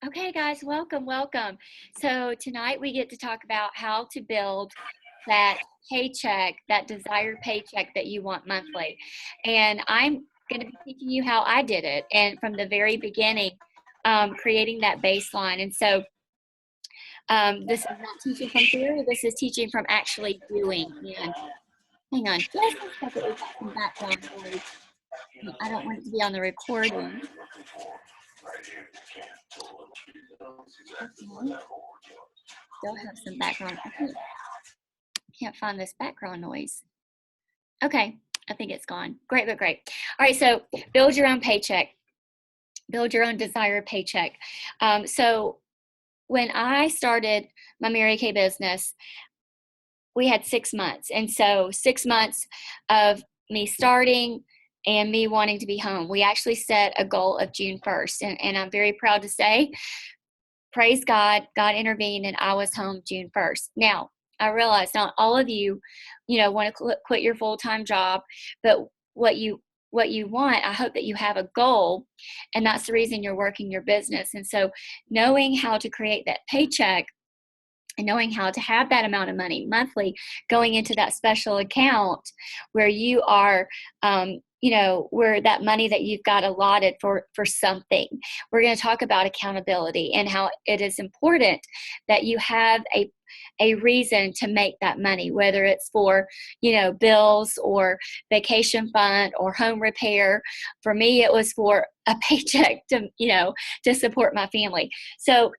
Okay, guys, welcome. So tonight we get to talk about how to build that paycheck, that desired paycheck that you want monthly. And I'm going to be teaching you how I did it, and from the very beginning, creating that baseline. And so this is not teaching from theory. This is teaching from actually doing. And hang on just a second. We've got some background noise. I don't want it to be on the recording. Okay. Still have some background. I can't find this background noise. Okay, I think it's gone. Great. All right, so build your own paycheck. Build your own desired paycheck. So when I started my Mary Kay business, we had 6 months. And so 6 months of me starting and me wanting to be home. We actually set a goal of June 1st. And I'm very proud to say, praise God, God intervened and I was home June 1st. Now, I realize not all of you, want to quit your full-time job, but what you want, I hope that you have a goal, and that's the reason you're working your business. And so knowing how to create that paycheck and knowing how to have that amount of money monthly going into that special account where you are where that money that you've got allotted for something. We're going to talk about accountability and how it is important that you have a reason to make that money, whether it's for bills or vacation fund or home repair. For me, it was for a paycheck to support my family. So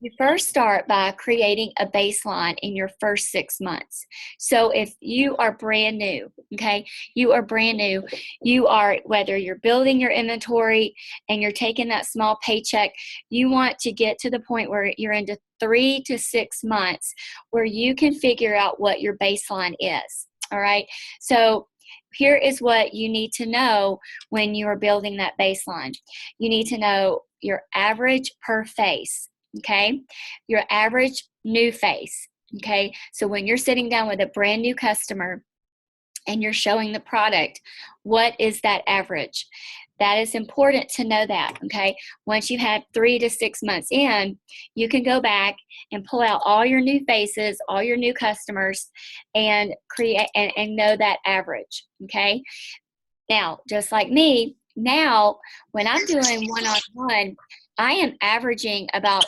you first start by creating a baseline in your first 6 months. So if you are brand new, okay, whether you're building your inventory and you're taking that small paycheck, you want to get to the point where you're into 3 to 6 months where you can figure out what your baseline is. All right. So here is what you need to know when you are building that baseline. You need to know your average per face. Okay, your average new face. Okay, so when you're sitting down with a brand new customer and you're showing the product, what is that average? That is important to know that. Okay, once you have 3 to 6 months in, you can go back and pull out all your new faces, all your new customers, and create and know that average. Okay, now just like me, now when I'm doing one-on-one, I am averaging about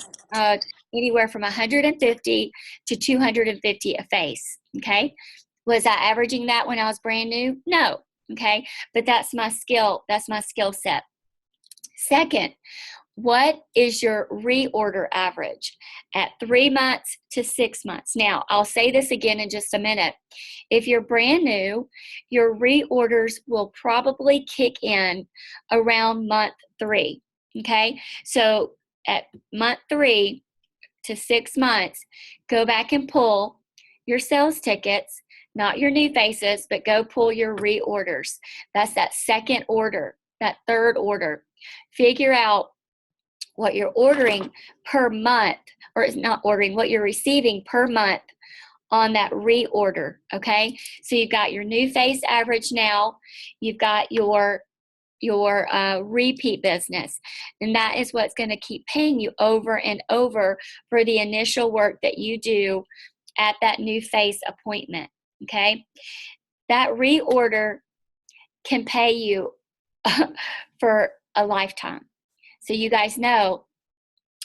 anywhere from 150 to 250 a face. Okay, was I averaging that when I was brand new? No. Okay, but that's my skill. That's my skill set. Second, what is your reorder average at 3 months to 6 months? Now, I'll say this again in just a minute. If you're brand new, your reorders will probably kick in around month 3. Okay, so at month 3 to 6 months, go back and pull your sales tickets, not your new faces, but go pull your reorders. That's that second order, that third order. Figure out what you're ordering per month, or it's not ordering, what you're receiving per month on that reorder. Okay, so you've got your new face average now, you've got your repeat business, and that is what's going to keep paying you over and over for the initial work that you do at that new face appointment. Okay, that reorder can pay you for a lifetime. So you guys know,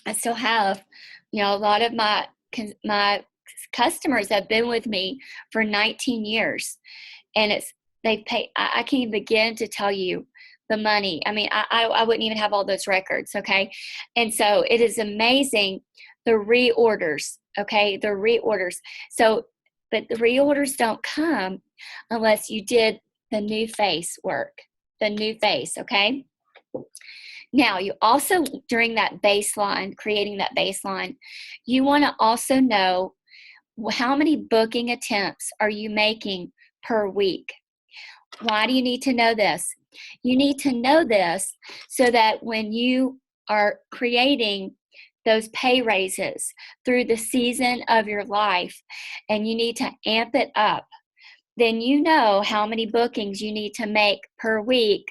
I still have, a lot of my customers have been with me for 19 years, and they pay. I can't even begin to tell you the money. I mean, I wouldn't even have all those records. Okay, and so it is amazing the reorders. Okay, the reorders. So, but the reorders don't come unless you did the new face work, the new face. Okay. Now, you also, during that baseline, creating that baseline, you want to also know how many booking attempts are you making per week. Why do you need to know this? You need to know this so that when you are creating those pay raises through the season of your life and you need to amp it up, then you know how many bookings you need to make per week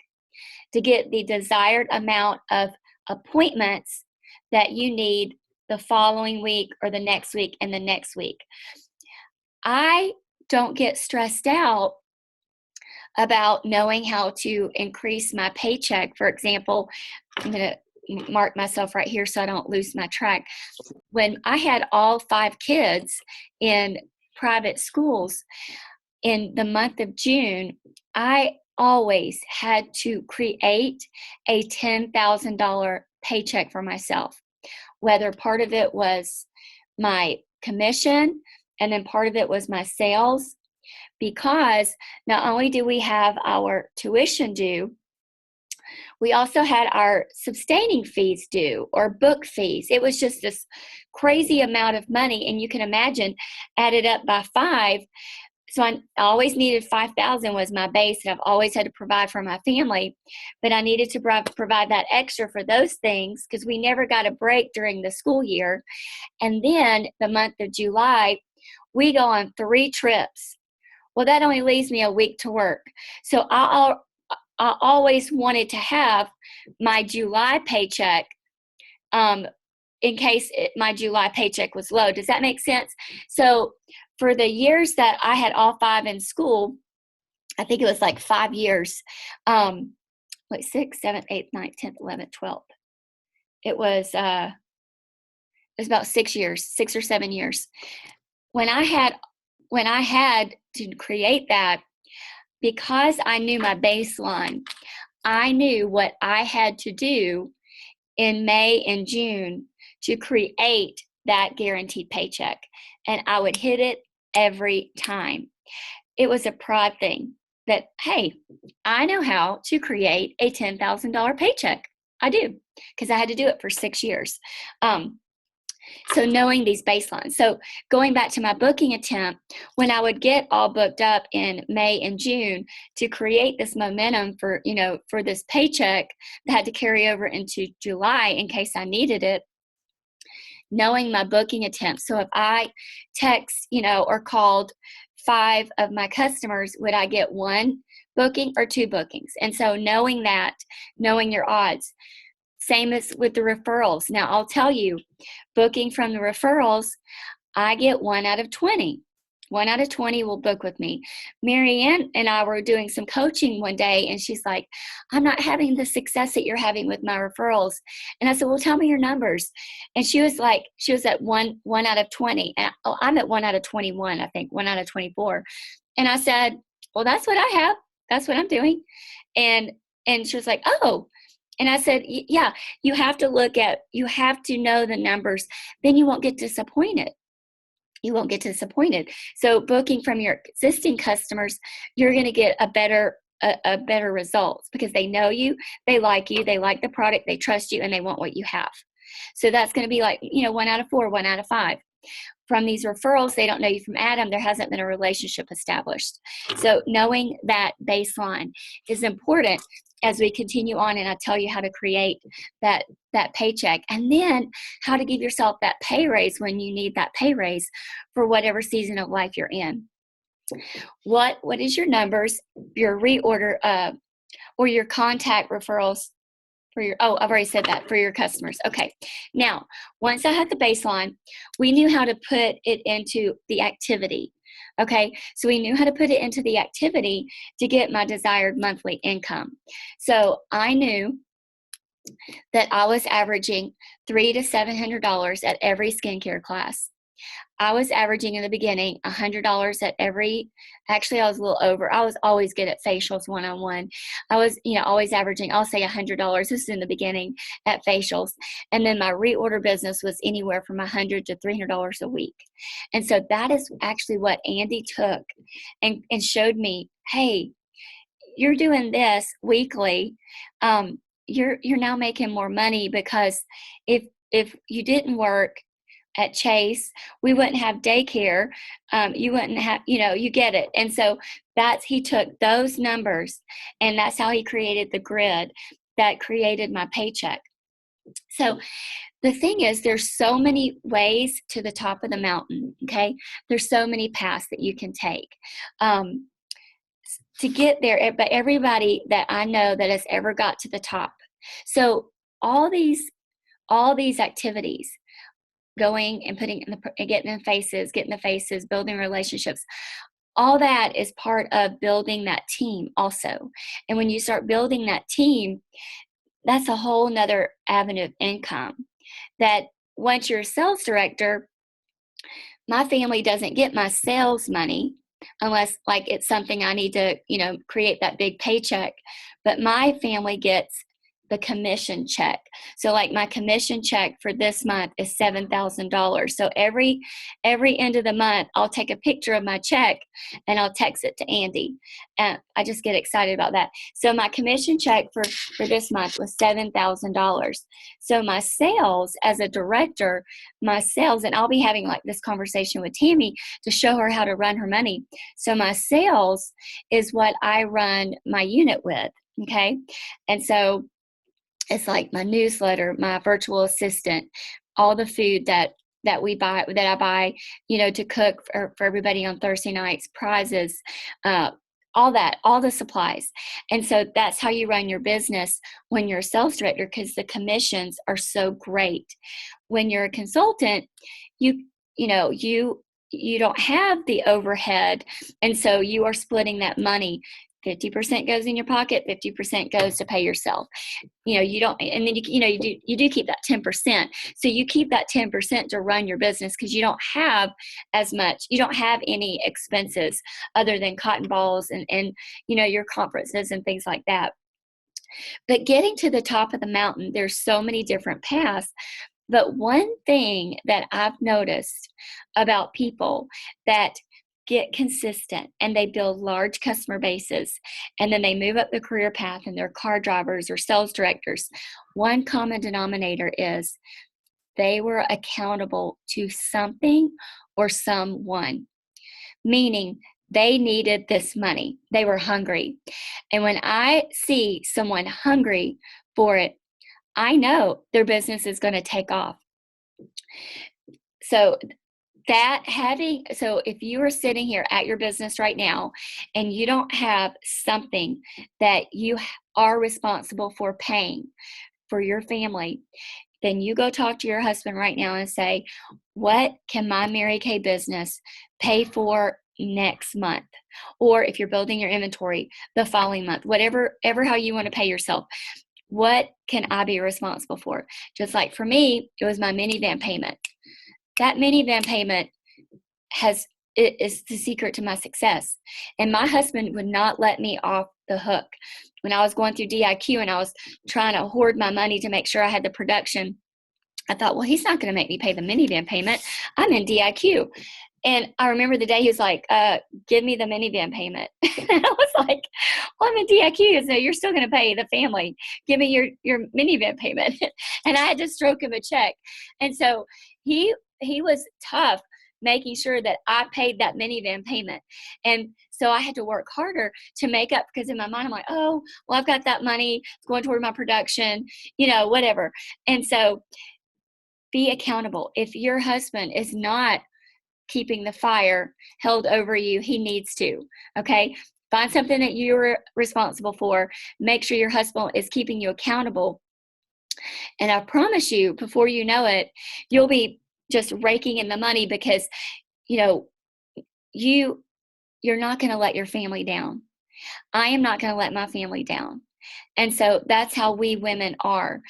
to get the desired amount of appointments that you need the following week or the next week and the next week. I don't get stressed out about knowing how to increase my paycheck. For example, I'm going to mark myself right here so I don't lose my track. When I had all 5 kids in private schools in the month of June, I always had to create a $10,000 paycheck for myself, whether part of it was my commission and then part of it was my sales, because not only do we have our tuition due, we also had our sustaining fees due, or book fees. It was just this crazy amount of money, and you can imagine, added up by 5. So I always needed 5,000 was my base, and I've always had to provide for my family, but I needed to provide that extra for those things because we never got a break during the school year. And then the month of July, we go on 3 trips. Well, that only leaves me a week to work. So I always wanted to have my July paycheck in case my July paycheck was low. Does that make sense? So for the years that I had all 5 in school, I think it was like 5 years, 6, 7, 8, 9, 10, 11, 12. It was about 6 years, 6 or 7 years. When I had to create that, because I knew my baseline, I knew what I had to do in May and June to create that guaranteed paycheck. And I would hit it every time. It was a pride thing that, hey, I know how to create a $10,000 paycheck. I do, because I had to do it for 6 years. So knowing these baselines. So going back to my booking attempt, when I would get all booked up in May and June to create this momentum for this paycheck that had to carry over into July in case I needed it, knowing my booking attempts. So if I text, or called 5 of my customers, would I get 1 booking or 2 bookings? And so knowing that, knowing your odds. Same as with the referrals. Now, I'll tell you, booking from the referrals, I get 1 out of 20. 1 out of 20 will book with me. Marianne and I were doing some coaching one day, and she's like, I'm not having the success that you're having with my referrals. And I said, well, tell me your numbers. And she was at 1 out of 20. And I'm at 1 out of 21, I think, 1 out of 24. And I said, well, that's what I have. That's what I'm doing. And she was like, oh. And I said, yeah, you have to know the numbers. Then you won't get disappointed. You won't get disappointed. So booking from your existing customers, you're going to get a better results because they know you, they like the product, they trust you, and they want what you have. So that's going to be like, 1 out of 4, 1 out of 5. From these referrals, they don't know you from Adam. There hasn't been a relationship established. So knowing that baseline is important as we continue on, and I tell you how to create that paycheck, and then how to give yourself that pay raise when you need that pay raise for whatever season of life you're in. What is your numbers, your reorder, or your contact referrals for your, I've already said that, for your customers. Okay. Now, once I had the baseline, we knew how to put it into the activity. Okay, so we knew how to put it into the activity to get my desired monthly income. So I knew that I was averaging $300 to $700 at every skincare class. I was averaging in the beginning $100 at every, actually I was a little over. I was always good at facials one-on-one. I was, always averaging, I'll say $100. This is in the beginning at facials. And then my reorder business was anywhere from $100 to $300 a week. And so that is actually what Andy took and showed me, hey, you're doing this weekly. You're now making more money, because if you didn't work at Chase, we wouldn't have daycare. You wouldn't have, you get it. And so he took those numbers, and that's how he created the grid that created my paycheck. So the thing is, there's so many ways to the top of the mountain. Okay. There's so many paths that you can take to get there. But everybody that I know that has ever got to the top. So all these all these activities, going and getting the faces, building relationships, all that is part of building that team also. And when you start building that team, that's a whole nother avenue of income. That once you're a sales director, my family doesn't get my sales money unless like it's something I need to, create that big paycheck. But my family gets the commission check. So like my commission check for this month is $7,000. So every end of the month, I'll take a picture of my check and I'll text it to Andy. And I just get excited about that. So my commission check for this month was $7,000. So my sales as a director, and I'll be having like this conversation with Tammy to show her how to run her money. So my sales is what I run my unit with. Okay. And so it's like my newsletter, my virtual assistant, all the food that I buy, to cook for everybody on Thursday nights, prizes, all the supplies. And so that's how you run your business when you're a sales director, because the commissions are so great. When you're a consultant, you don't have the overhead. And so you are splitting that money. 50% goes in your pocket, 50% goes to pay yourself. You don't, and then you do keep that 10%. So you keep that 10% to run your business, because you don't have as much, you don't have any expenses other than cotton balls and your conferences and things like that. But getting to the top of the mountain, there's so many different paths. But one thing that I've noticed about people that get consistent and they build large customer bases, and then they move up the career path and they're car drivers or sales directors, one common denominator is they were accountable to something or someone, meaning they needed this money. They were hungry. And when I see someone hungry for it, I know their business is going to take off. So if you are sitting here at your business right now and you don't have something that you are responsible for paying for your family, then you go talk to your husband right now and say, what can my Mary Kay business pay for next month? Or if you're building your inventory, the following month, whatever how you want to pay yourself. What can I be responsible for? Just like for me, it was my minivan payment. That minivan payment is the secret to my success. And my husband would not let me off the hook. When I was going through DIQ and I was trying to hoard my money to make sure I had the production, I thought, well, he's not going to make me pay the minivan payment. I'm in DIQ. And I remember the day he was like, give me the minivan payment. And I was like, well, I'm in DIQ, so you're still going to pay the family. Give me your minivan payment. And I had to stroke him a check. And so he was tough making sure that I paid that minivan payment. And so I had to work harder to make up, because in my mind, I'm like, oh, well, I've got that money. It's going toward my production, whatever. And so be accountable. If your husband is not keeping the fire held over you, he needs to, okay? Find something that you're responsible for. Make sure your husband is keeping you accountable. And I promise you, before you know it, you'll be just raking in the money, because, you're not going to let your family down. I am not going to let my family down. And so that's how we women are.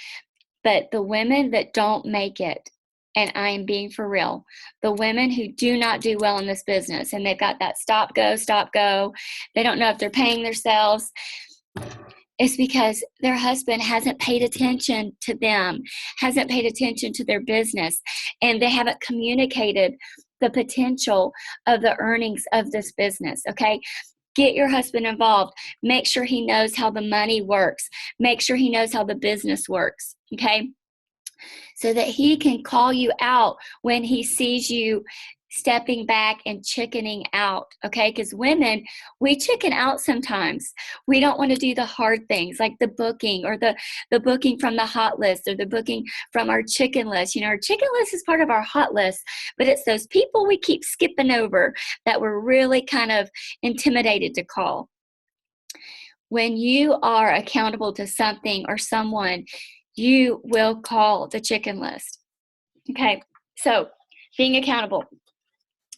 But the women that don't make it, and I am being for real, the women who do not do well in this business, and they've got that stop, go, they don't know if they're paying themselves, it's because their husband hasn't paid attention to them, hasn't paid attention to their business, and they haven't communicated the potential of the earnings of this business, okay? Get your husband involved. Make sure he knows how the money works. Make sure he knows how the business works, okay? So that he can call you out when he sees you stepping back and chickening out, okay? Because women, we chicken out sometimes. We don't want to do the hard things like the booking, or the booking from the hot list, or the booking from our chicken list. Our chicken list is part of our hot list, but it's those people we keep skipping over that we're really kind of intimidated to call. When you are accountable to something or someone, you will call the chicken list. Okay, so being accountable.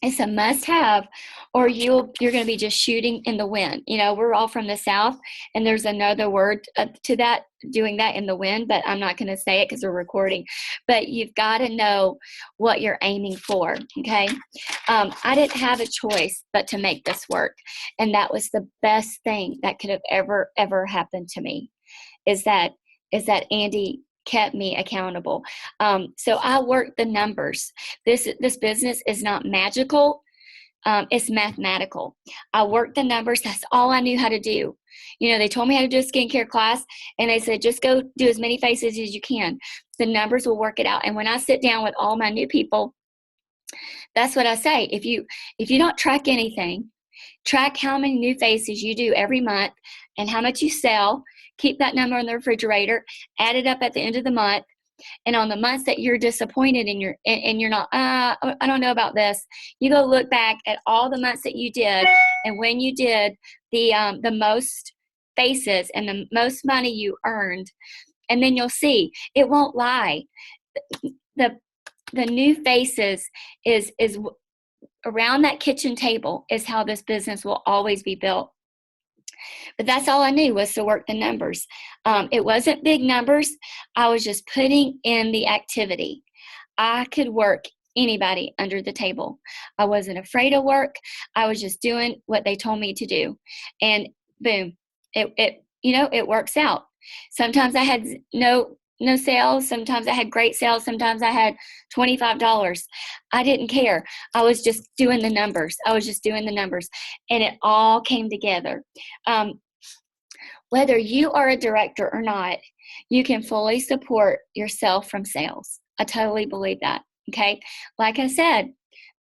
It's a must-have, or you're going to be just shooting in the wind. We're all from the South, and there's another word to that, doing that in the wind, but I'm not going to say it because we're recording. But you've got to know what you're aiming for, okay? I didn't have a choice but to make this work, and that was the best thing that could have ever happened to me, is that Andy kept me accountable. So I worked the numbers. This business is not magical. It's mathematical. I worked the numbers. That's all I knew how to do. They told me how to do a skincare class, and they said, just go do as many faces as you can. The numbers will work it out. And when I sit down with all my new people, that's what I say. If you don't track anything, track how many new faces you do every month and how much you sell. Keep that number in the refrigerator, add it up at the end of the month. And on the months that you're disappointed and you're not, I don't know about this, you go look back at all the months that you did, and when you did the most faces and the most money you earned, and then you'll see it won't lie. The new faces is around that kitchen table is how this business will always be built. But that's all I knew, was to work the numbers. It wasn't big numbers. I was just putting in the activity. I could work anybody under the table. I wasn't afraid of work. I was just doing what they told me to do. And boom, it works out. Sometimes I had no sales. Sometimes I had great sales. Sometimes I had $25. I didn't care. I was just doing the numbers. And it all came together. Whether you are a director or not, you can fully support yourself from sales. I totally believe that. Okay. Like I said,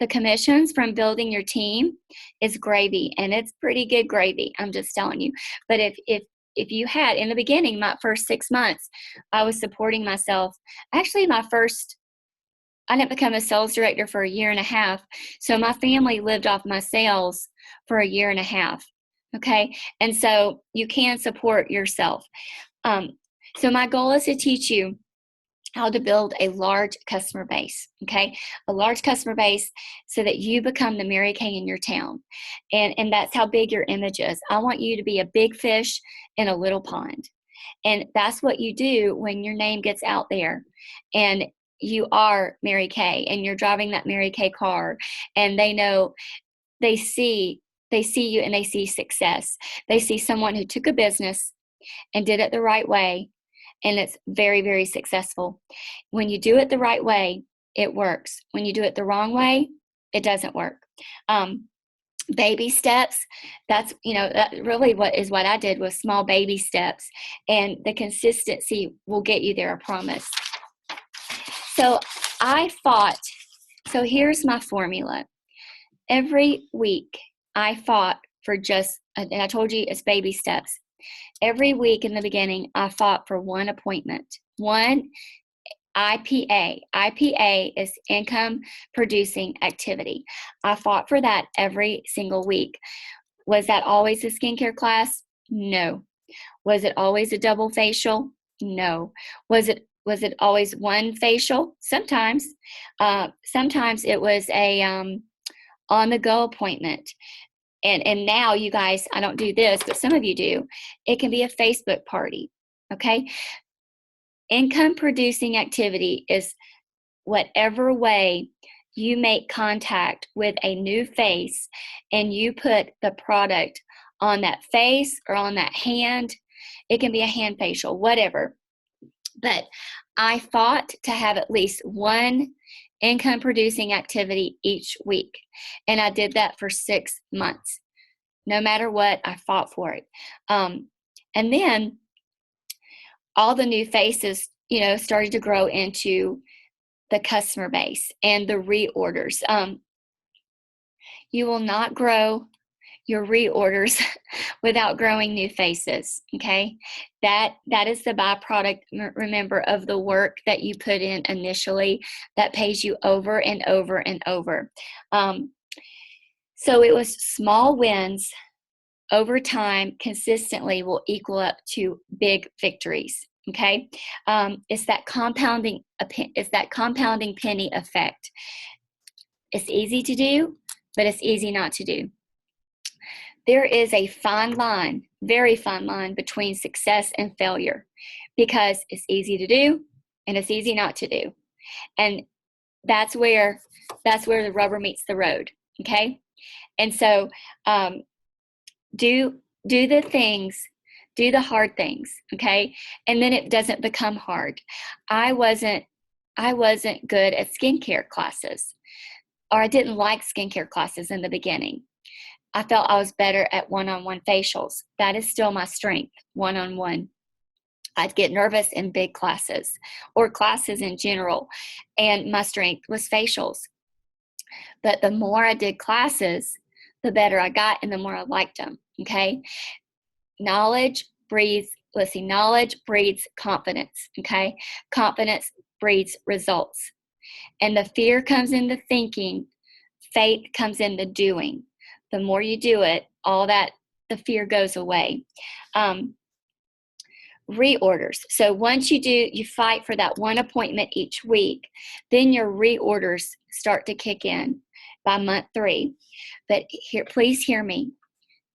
the commissions from building your team is gravy, and it's pretty good gravy. I'm just telling you. But if you had, in the beginning, my first 6 months, I was supporting myself. Actually, I didn't become a sales director for a year and a half. So my family lived off my sales for a year and a half. Okay. And so you can support yourself. So my goal is to teach you how to build a large customer base, okay? A large customer base so that you become the Mary Kay in your town. And that's how big your image is. I want you to be a big fish in a little pond. And that's what you do when your name gets out there and you are Mary Kay and you're driving that Mary Kay car, and they see you and they see success. They see someone who took a business and did it the right way, and it's very, very successful. When you do it the right way, it works. When you do it the wrong way, it doesn't work. Baby steps, that really what I did was small baby steps, and the consistency will get you there, I promise. So here's my formula. Every week I fought for and I told you it's baby steps. Every week in the beginning, I fought for one appointment, one IPA. IPA is income producing activity. I fought for that every single week. Was that always a skincare class? No. Was it always a double facial? No. Was it always one facial? Sometimes. Sometimes it was a on-the-go appointment. And now, you guys, I don't do this, but some of you do. It can be a Facebook party, okay? Income producing activity is whatever way you make contact with a new face and you put the product on that face or on that hand. It can be a hand facial, whatever. But I fought to have at least one income producing activity each week. And I did that for 6 months. No matter what, I fought for it. And then all the new faces, started to grow into the customer base and the reorders. You will not grow your reorders without growing new faces, okay? That is the byproduct, remember, of the work that you put in initially that pays you over and over and over. So it was small wins over time consistently will equal up to big victories, Okay, it's that compounding penny effect. It's easy to do, but it's easy not to do. There is a fine line, very fine line between success and failure, because it's easy to do and it's easy not to do. And that's where the rubber meets the road. Okay. And so do the things, do the hard things. Okay. And then it doesn't become hard. I wasn't good at skincare classes, or I didn't like skincare classes in the beginning. I felt I was better at one-on-one facials. That is still my strength, one-on-one. I'd get nervous in big classes or classes in general, and my strength was facials. But the more I did classes, the better I got and the more I liked them. Okay. Knowledge breeds confidence. Okay. Confidence breeds results. And the fear comes in the thinking, faith comes in the doing. The more you do it, all that, the fear goes away. Reorders. So once you fight for that one appointment each week, then your reorders start to kick in by month 3. But here, please hear me.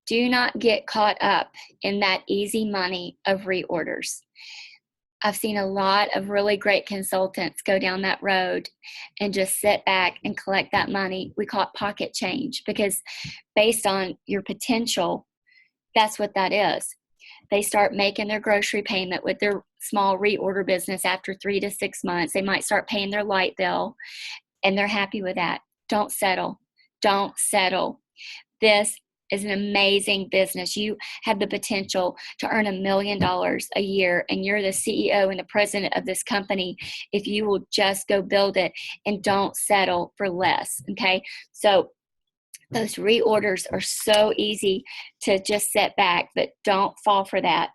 Do not get caught up in that easy money of reorders. I've seen a lot of really great consultants go down that road and just sit back and collect that money. We call it pocket change, because based on your potential, that's what that is. They start making their grocery payment with their small reorder business after 3 to 6 months. They might start paying their light bill, and they're happy with that. Don't settle. Don't settle. This is an amazing business. You have the potential to earn $1 million a year, and you're the CEO and the president of this company if you will just go build it and don't settle for less. Okay. So those reorders are so easy to just set back, but don't fall for that.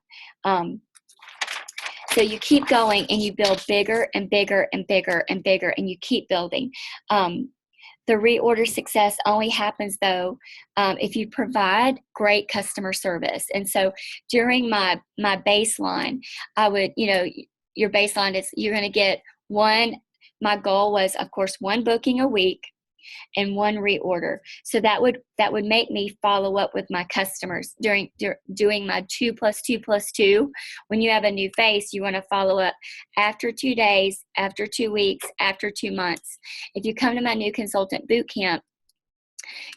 So you keep going and you build bigger and bigger and bigger and bigger, and you keep building. The reorder success only happens, though, if you provide great customer service. And so during my baseline, I would, your baseline is you're going to get one. My goal was, of course, 1 booking a week and 1 reorder. So that would make me follow up with my customers during doing my 2 + 2 + 2. When you have a new face, you want to follow up after 2 days, after 2 weeks, after 2 months. If you come to my new consultant boot camp,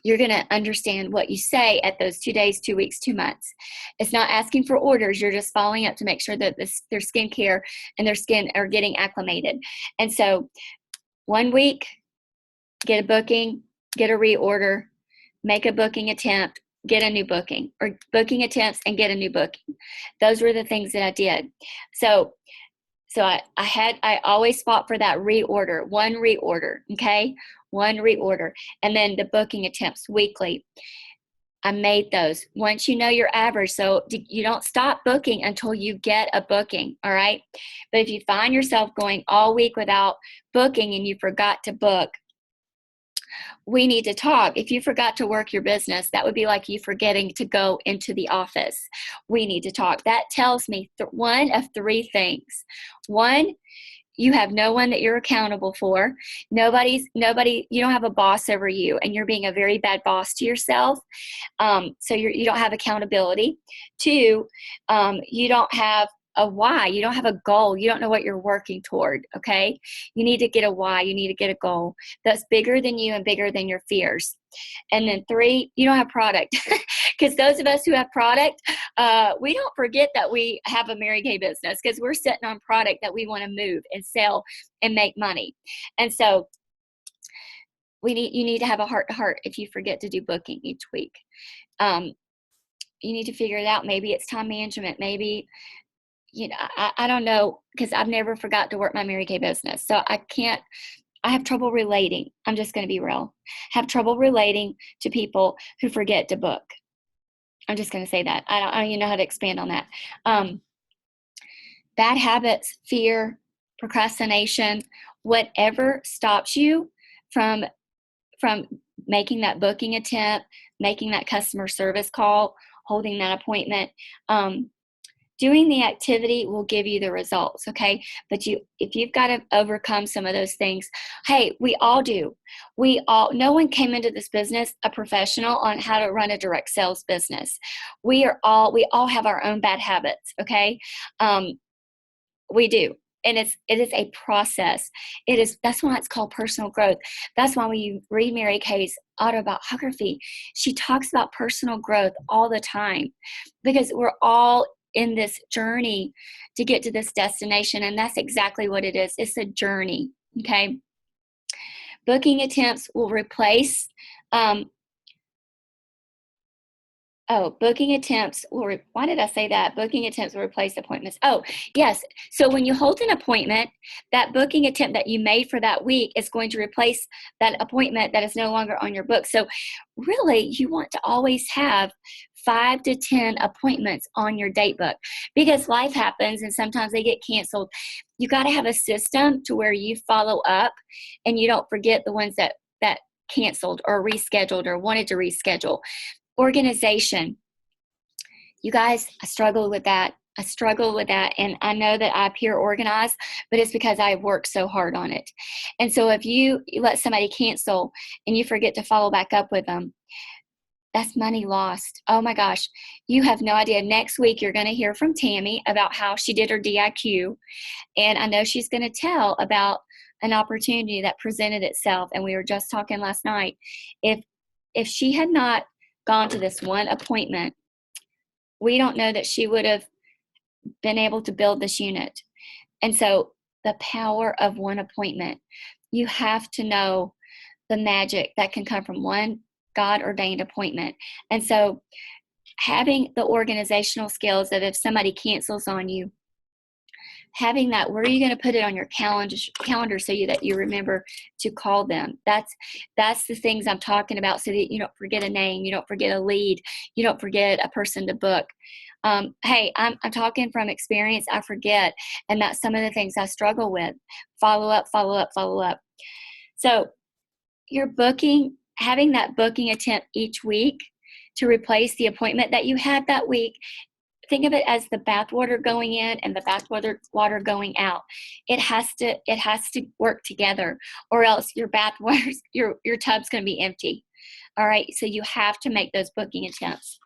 you're going to understand what you say at those 2 days, 2 weeks, 2 months. It's not asking for orders. You're just following up to make sure that their skincare and their skin are getting acclimated. And so 1 week, get a booking, get a reorder, make a booking attempt, get a new booking, or booking attempts and get a new booking. Those were the things that I did. So I always fought for that reorder, 1 reorder, okay? 1 reorder, and then the booking attempts weekly. I made those. Once you know your average, so you don't stop booking until you get a booking, all right? But if you find yourself going all week without booking and you forgot to book, we need to talk. If you forgot to work your business, that would be like you forgetting to go into the office. We need to talk. That tells me one of 3 things. 1, you have no one that you're accountable for. Nobody, you don't have a boss over you, and you're being a very bad boss to yourself. So you don't have accountability. 2, you don't have a why. You don't have a goal. You don't know what you're working toward. Okay. You need to get a why. You need to get a goal that's bigger than you and bigger than your fears. And then 3, you don't have product. Because those of us who have product, we don't forget that we have a Mary Kay business, because we're sitting on product that we want to move and sell and make money. And so you need to have a heart-to-heart if you forget to do booking each week. You need to figure it out. Maybe it's time management. Maybe, I don't know, because I've never forgot to work my Mary Kay business. So I have trouble relating. I'm just going to be real. Have trouble relating to people who forget to book. I'm just going to say that. I don't even know how to expand on that. Bad habits, fear, procrastination, whatever stops you from making that booking attempt, making that customer service call, holding that appointment, Doing the activity will give you the results, okay? But if you've got to overcome some of those things, hey, we all do. No one came into this business a professional on how to run a direct sales business. We all have our own bad habits, okay? We do. And it is a process. That's why it's called personal growth. That's why when you read Mary Kay's autobiography, she talks about personal growth all the time, because we're all in this journey to get to this destination. And that's exactly what it is. It's a journey. Okay. Booking attempts will replace, booking attempts why did I say that? Booking attempts will replace appointments. Oh, yes. So when you hold an appointment, that booking attempt that you made for that week is going to replace that appointment that is no longer on your book. So really, you want to always have 5 to 10 appointments on your date book, because life happens and sometimes they get canceled. You got to have a system to where you follow up and you don't forget the ones that canceled or rescheduled or wanted to reschedule. Organization. You guys, I struggle with that. And I know that I appear organized, but it's because I work so hard on it. And so if you let somebody cancel and you forget to follow back up with them, that's money lost. Oh my gosh, you have no idea. Next week, you're going to hear from Tammy about how she did her DIQ. And I know she's going to tell about an opportunity that presented itself. And we were just talking last night. If she had not gone to this one appointment, we don't know that she would have been able to build this unit. And so the power of one appointment, you have to know the magic that can come from one God-ordained appointment. And so having the organizational skills that if somebody cancels on you, having that, where are you going to put it on your calendar so that you remember to call them? That's the things I'm talking about, so that you don't forget a name, you don't forget a lead, you don't forget a person to book. Hey, I'm talking from experience. I forget, and that's some of the things I struggle with. Follow up. So you're booking, having that booking attempt each week to replace the appointment that you had that week. Think of it as the bathwater going in and the bathwater going out. It has to work together, or else your bathwater, your tub's going to be empty. All right, so you have to make those booking attempts.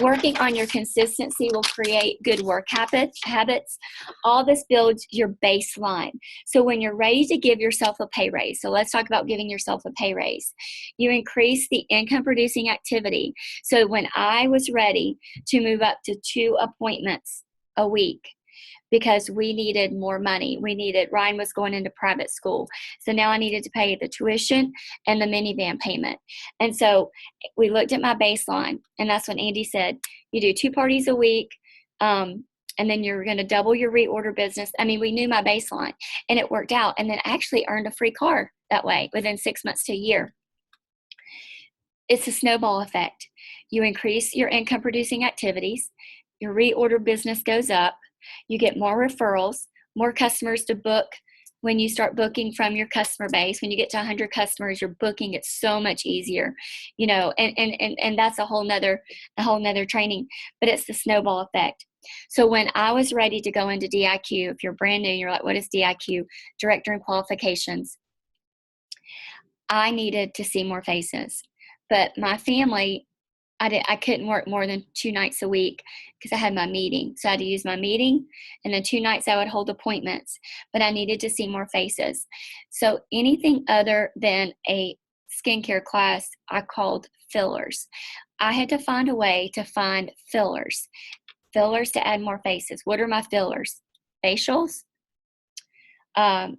Working on your consistency will create good work habits. All this builds your baseline. So when you're ready to give yourself a pay raise, so let's talk about giving yourself a pay raise. You increase the income producing activity. So when I was ready to move up to 2 appointments a week, because we needed more money. Ryan was going into private school. So now I needed to pay the tuition and the minivan payment. And so we looked at my baseline, and that's when Andy said, you do 2 parties a week, and then you're going to double your reorder business. I mean, we knew my baseline, and it worked out. And then I actually earned a free car that way within 6 months to a year. It's a snowball effect. You increase your income producing activities, your reorder business goes up, you get more referrals, more customers to book. When you start booking from your customer base, when you get to 100 customers, your booking gets so much easier, and that's a whole nother training, but it's the snowball effect. So when I was ready to go into DIQ, if you're brand new, you're like, what is DIQ? Director in Qualifications. I needed to see more faces, but my family, I couldn't work more than 2 nights a week because I had my meeting. So I had to use my meeting, and then 2 nights I would hold appointments, but I needed to see more faces. So anything other than a skincare class, I called fillers. I had to find a way to find fillers to add more faces. What are my fillers? Facials, on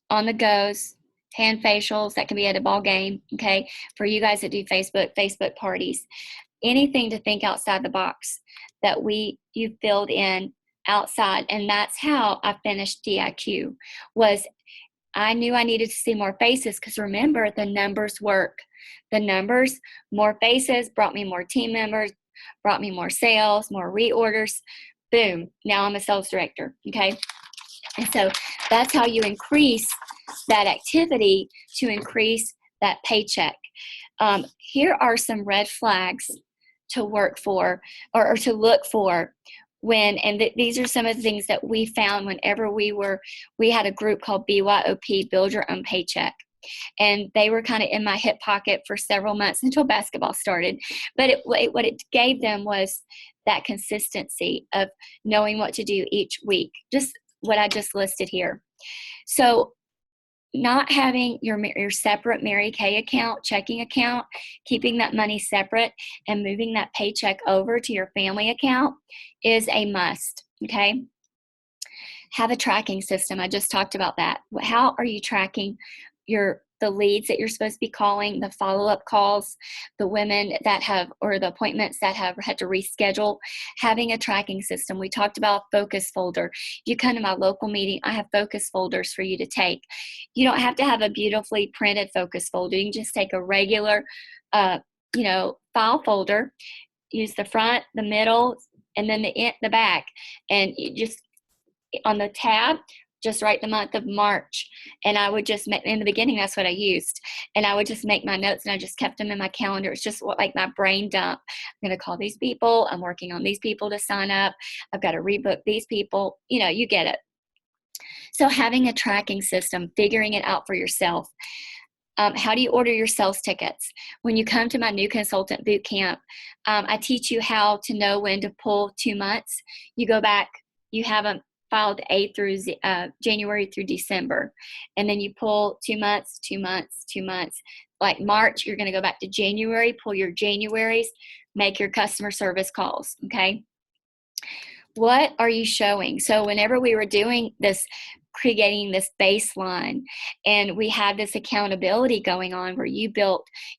the goes, hand facials that can be at a ball game, okay? For you guys that do Facebook parties, anything to think outside the box that you filled in outside. And that's how I finished DIQ. Was I knew I needed to see more faces, because remember, the numbers work. The numbers, more faces brought me more team members, brought me more sales, more reorders. Boom, now I'm a sales director, okay? And so that's how you increase that activity to increase that paycheck. Here are some red flags to work for, or to look for when, and these are some of the things that we found whenever we had a group called BYOP, Build Your Own Paycheck. And they were kind of in my hip pocket for several months until basketball started. But what it gave them was that consistency of knowing what to do each week, just what I just listed here. So not having your separate Mary Kay account, checking account, keeping that money separate and moving that paycheck over to your family account is a must, okay? Have a tracking system. I just talked about that. How are you tracking the leads that you're supposed to be calling, the follow-up calls, the women that have, or the appointments that have had to reschedule? Having a tracking system. We talked about focus folder. If you come to my local meeting, I have focus folders for you to take. You don't have to have a beautifully printed focus folder. You can just take a regular, file folder, use the front, the middle, and then the back, and you just, on the tab, just write the month of March. And I would just make, in the beginning, that's what I used. And I would just make my notes, and I just kept them in my calendar. It's just like my brain dump. I'm going to call these people. I'm working on these people to sign up. I've got to rebook these people. You get it. So having a tracking system, figuring it out for yourself. How do you order your sales tickets? When you come to my new consultant boot camp, I teach you how to know when to pull 2 months. You go back, you have them filed January through December. And then you pull 2 months, 2 months, 2 months. Like March, you're going to go back to January, pull your Januaries, make your customer service calls, okay? What are you showing? So whenever we were doing this, creating this baseline, and we had this accountability going on where you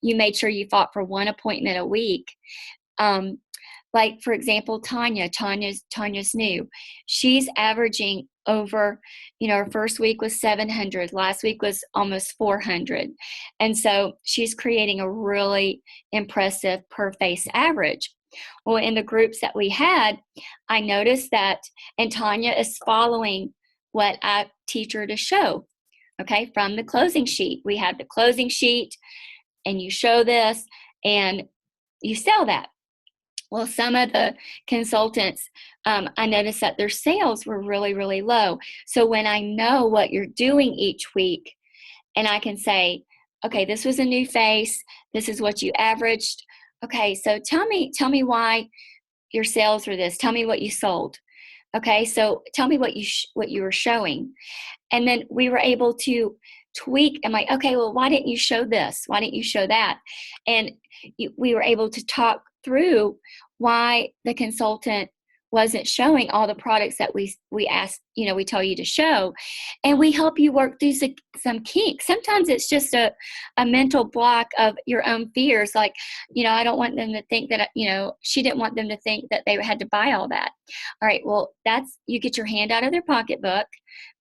made sure you fought for 1 appointment a week. Like, for example, Tanya's new. She's averaging over, her first week was 700. Last week was almost 400. And so she's creating a really impressive per face average. Well, in the groups that we had, I noticed that, and Tanya is following what I teach her to show, okay, from the closing sheet. We have the closing sheet, and you show this, and you sell that. Well, some of the consultants, I noticed that their sales were really, really low. So when I know what you're doing each week, and I can say, okay, this was a new face, this is what you averaged. Okay, so tell me why your sales were this. Tell me what you sold. Okay, so tell me what you were showing. And then we were able to tweak. I'm like, okay, well, why didn't you show this? Why didn't you show that? And we were able to talk through why the consultant wasn't showing all the products that we asked, we tell you to show. And we help you work through some kinks. Sometimes it's just a mental block of your own fears. Like, I don't want them to think that, she didn't want them to think that they had to buy all that. All right, well, you get your hand out of their pocketbook,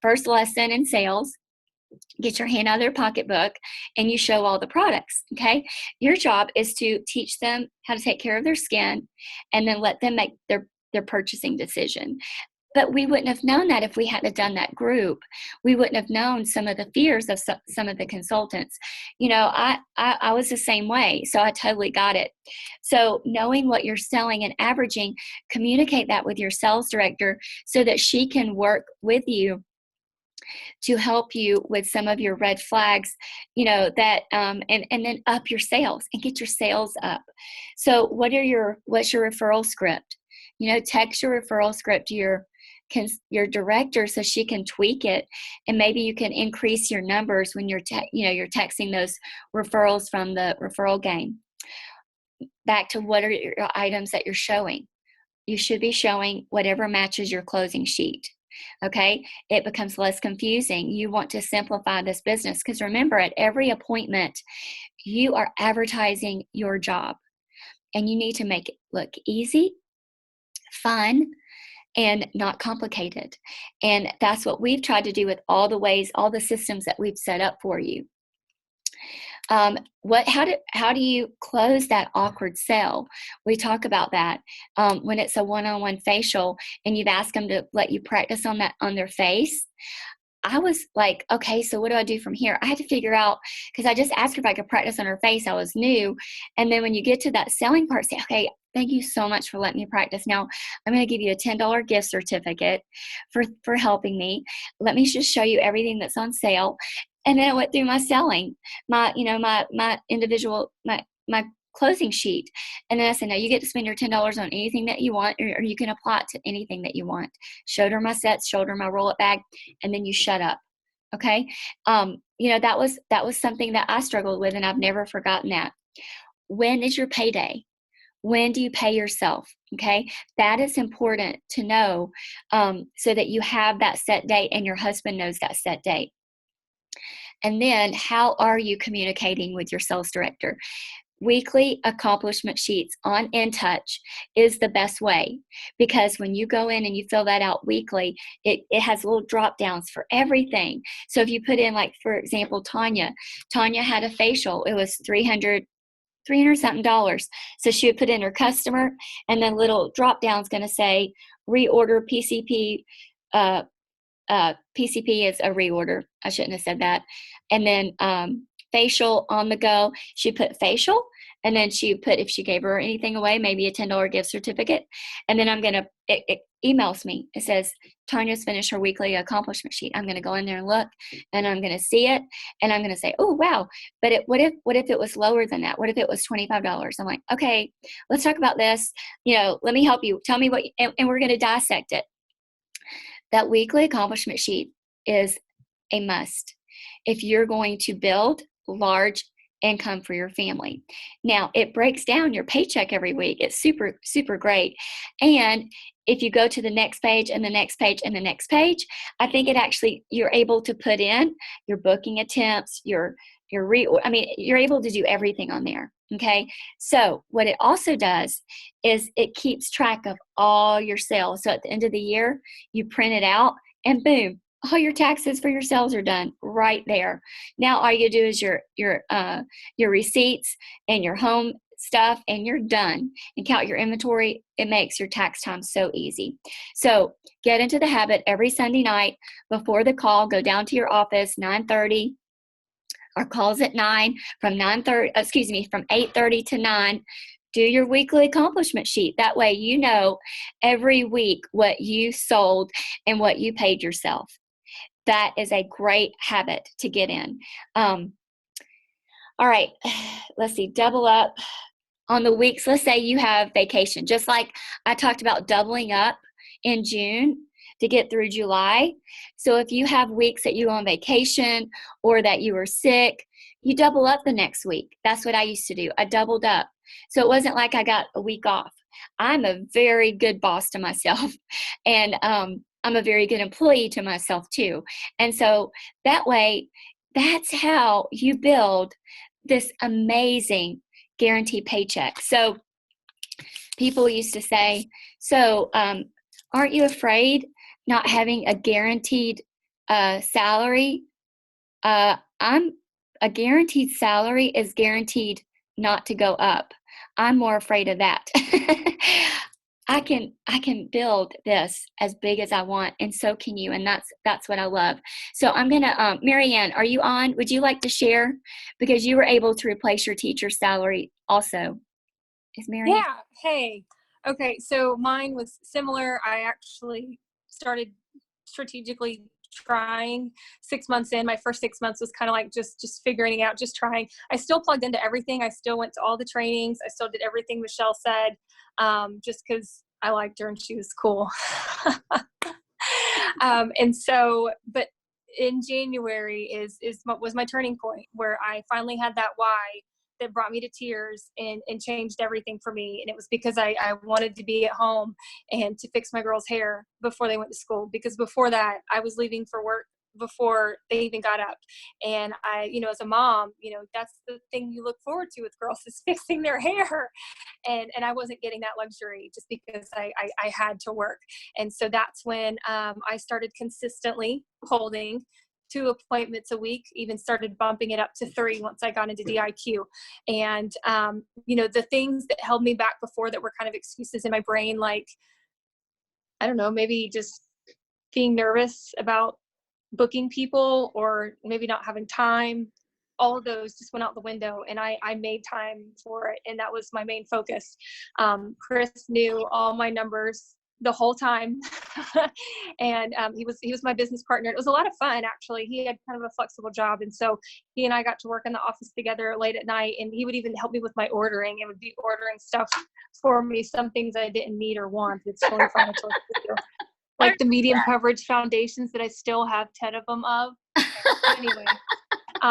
first lesson in sales. Get your hand out of their pocketbook, and you show all the products, okay? Your job is to teach them how to take care of their skin, and then let them make their purchasing decision. But we wouldn't have known that if we hadn't done that group. We wouldn't have known some of the fears of some of the consultants. I was the same way, so I totally got it. So knowing what you're selling and averaging, communicate that with your sales director so that she can work with you to help you with some of your red flags, that, and then up your sales and get your sales up. So what's your referral script? Text your referral script to your director so she can tweak it, and maybe you can increase your numbers when you're texting those referrals from the referral game. Back to what are your items that you're showing? You should be showing whatever matches your closing sheet. Okay, it becomes less confusing. You want to simplify this business because remember, at every appointment, you are advertising your job, and you need to make it look easy, fun, and not complicated. And that's what we've tried to do with all the systems that we've set up for you. How do you close that awkward sale? We talk about that when it's a one-on-one facial and you've asked them to let you practice on their face. I was like, okay, so what do I do from here? I had to figure out, because I just asked her if I could practice on her face. I was new. And then when you get to that selling part, say, okay, Thank you so much for letting me practice. Now, I'm going to give you a $10 gift certificate for helping me. Let me just show you everything that's on sale. And then I went through my selling, my individual, my closing sheet. And then I said, now you get to spend your $10 on anything that you want, or you can apply it to anything that you want. Showed her my sets, showed her my roll-up bag, and then you shut up. Okay. That was something that I struggled with, and I've never forgotten that. When is your payday? When do you pay yourself? Okay, that is important to know, so that you have that set date and your husband knows that set date. And then, how are you communicating with your sales director? Weekly accomplishment sheets on InTouch is the best way, because when you go in and you fill that out weekly, it has little drop downs for everything. So if you put in, like, for example, Tanya had a facial, it was $300 something dollars. So she would put in her customer, and then little drop down's going to say reorder PCP. PCP is a reorder. I shouldn't have said that. And then facial on the go. She put facial, and then she put, if she gave her anything away, maybe a $10 gift certificate. And then it emails me. It says, Tanya's finished her weekly accomplishment sheet. I'm going to go in there and look, and I'm going to see it, and I'm going to say, oh, wow. But what if it was lower than that? What if it was $25? I'm like, okay, let's talk about this. Let me help you. Tell me what, and we're going to dissect it. That weekly accomplishment sheet is a must if you're going to build large income for your family. Now, it breaks down your paycheck every week. It's super, super great. And if you go to the next page and the next page and the next page, I think you're able to put in your booking attempts, you're able to do everything on there. Okay. So what it also does is it keeps track of all your sales. So at the end of the year, you print it out, and boom, all your taxes for your sales are done right there. Now all you do is your receipts and your home stuff, and you're done. And count your inventory. It makes your tax time so easy. So get into the habit every Sunday night before the call. Go down to your office 9:30. Our calls at 9, from 8:30 to 9. Do your weekly accomplishment sheet. That way you know every week what you sold and what you paid yourself. That is a great habit to get in. All right, let's see, double up on the weeks. Let's say you have vacation, just like I talked about doubling up in June to get through July. So if you have weeks that you go on vacation or that you were sick, you double up the next week. That's what I used to do. I doubled up. So it wasn't like I got a week off. I'm a very good boss to myself, and I'm a very good employee to myself too. And so that way, that's how you build this amazing guaranteed paycheck. So people used to say, so aren't you afraid not having a guaranteed salary? A guaranteed salary is guaranteed not to go up. I'm more afraid of that. I can build this as big as I want, and so can you, and that's what I love. So I'm gonna, Marianne, are you on? Would you like to share? Because you were able to replace your teacher's salary also. Is Marianne? Yeah. Hey. Okay. So mine was similar. I actually started strategically trying 6 months in. My first 6 months was kind of like just figuring out, just trying. I still plugged into everything. I still went to all the trainings. I still did everything Michelle said, just because I liked her and she was cool. And so, but in January was my turning point, where I finally had that why that brought me to tears and changed everything for me. And it was because I wanted to be at home and to fix my girls' hair before they went to school. Because before that, I was leaving for work before they even got up. And I, as a mom, that's the thing you look forward to with girls, is fixing their hair. And I wasn't getting that luxury just because I had to work. And so that's when I started consistently holding 2 appointments a week, even started bumping it up to 3 once I got into DIQ. And, the things that held me back before that were kind of excuses in my brain, like, I don't know, maybe just being nervous about booking people, or maybe not having time, all of those just went out the window, and I made time for it. And that was my main focus. Chris knew all my numbers the whole time. And he was my business partner. It was a lot of fun, actually. He had kind of a flexible job, and so he and I got to work in the office together late at night, and he would even help me with my ordering. It would be ordering stuff for me, some things I didn't need or want. It's totally fun to do. Like the medium coverage foundations that I still have 10 of them of. Anyway,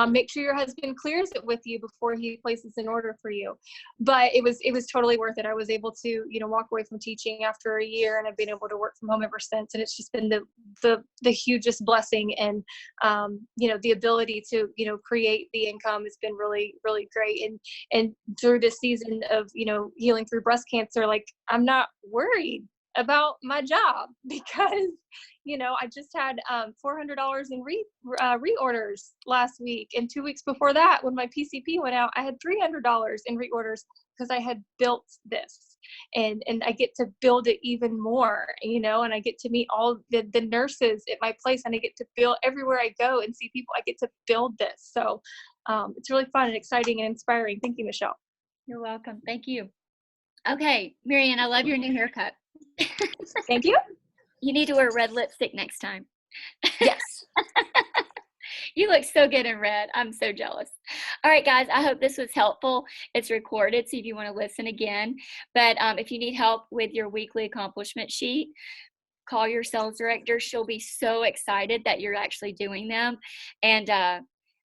make sure your husband clears it with you before he places an order for you. But it was totally worth it. I was able to, walk away from teaching after a year, and I've been able to work from home ever since. And it's just been the hugest blessing. And, the ability to, create the income has been really, really great. And through this season of, healing through breast cancer, like, I'm not worried about my job because I just had $400 in reorders last week, and 2 weeks before that, when my PCP went out, I had $300 in reorders because I had built this, and I get to build it even more, and I get to meet all the nurses at my place, and I get to build everywhere I go and see people. I get to build this, so it's really fun and exciting and inspiring. Thank you, Michelle. You're welcome. Thank you. Okay, Marianne, I love your new haircut. Thank you. You need to wear red lipstick next time. Yes. You look so good in red. I'm so jealous. All right, guys, I hope this was helpful. It's recorded, so if you want to listen again. But if you need help with your weekly accomplishment sheet, call your sales director. She'll be so excited that you're actually doing them. And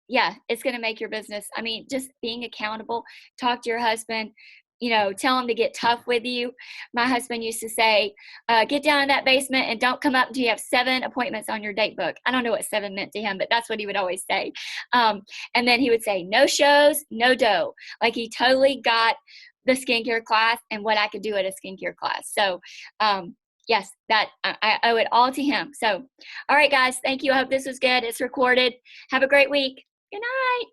yeah, it's going to make your business. I mean, just being accountable. Talk to your husband. Tell him to get tough with you. My husband used to say, get down in that basement and don't come up until you have 7 appointments on your date book. I don't know what 7 meant to him, but that's what he would always say. And then he would say, no shows, no dough. Like, he totally got the skincare class and what I could do at a skincare class. So, yes, that I owe it all to him. So, all right, guys, thank you. I hope this was good. It's recorded. Have a great week. Good night.